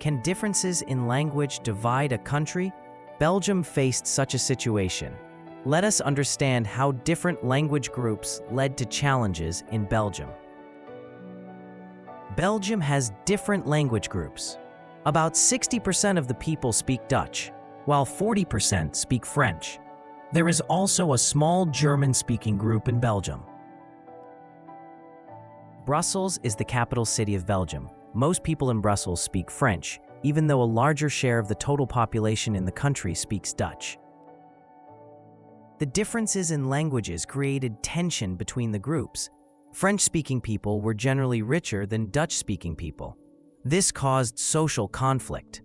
Can differences in language divide a country? Belgium faced such a situation. Let us understand how different language groups led to challenges in Belgium. Belgium has different language groups. About 60% of the people speak Dutch, while 40% speak French. There is also a small German-speaking group in Belgium. Brussels is the capital city of Belgium. Most people in Brussels speak French, even though a larger share of the total population in the country speaks Dutch. The differences in languages created tension between the groups. French-speaking people were generally richer than Dutch-speaking people. This caused social conflict.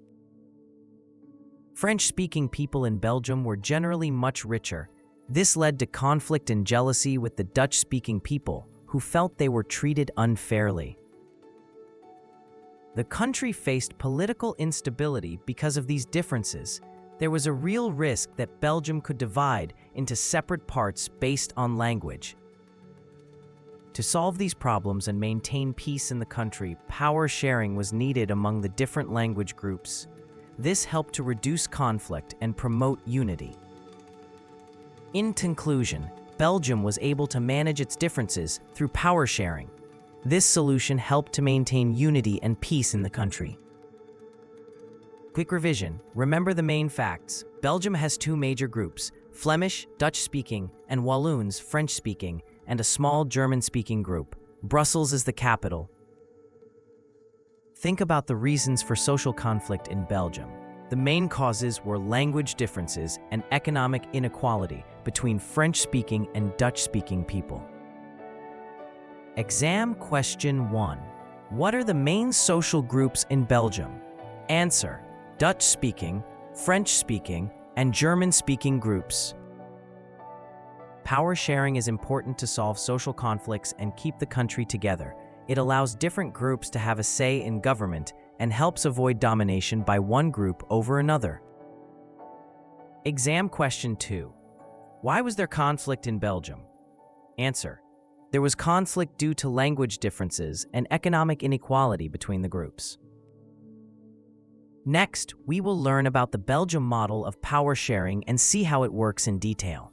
French-speaking people in Belgium were generally much richer. This led to conflict and jealousy with the Dutch-speaking people, who felt they were treated unfairly. The country faced political instability because of these differences. There was a real risk that Belgium could divide into separate parts based on language. To solve these problems and maintain peace in the country, power sharing was needed among the different language groups. This helped to reduce conflict and promote unity. In conclusion, Belgium was able to manage its differences through power sharing. This solution helped to maintain unity and peace in the country. Quick revision. Remember the main facts. Belgium has two major groups: Flemish, Dutch-speaking, and Walloons, French-speaking, and a small German-speaking group. Brussels is the capital. Think about the reasons for social conflict in Belgium. The main causes were language differences and economic inequality between French-speaking and Dutch-speaking people. Exam question 1. What are the main social groups in Belgium? Answer: Dutch-speaking, French-speaking, and German-speaking groups. Power sharing is important to solve social conflicts and keep the country together. It allows different groups to have a say in government and helps avoid domination by one group over another. Exam question 2. Why was there conflict in Belgium? Answer: There was conflict due to language differences and economic inequality between the groups. Next, we will learn about the Belgium model of power sharing and see how it works in detail.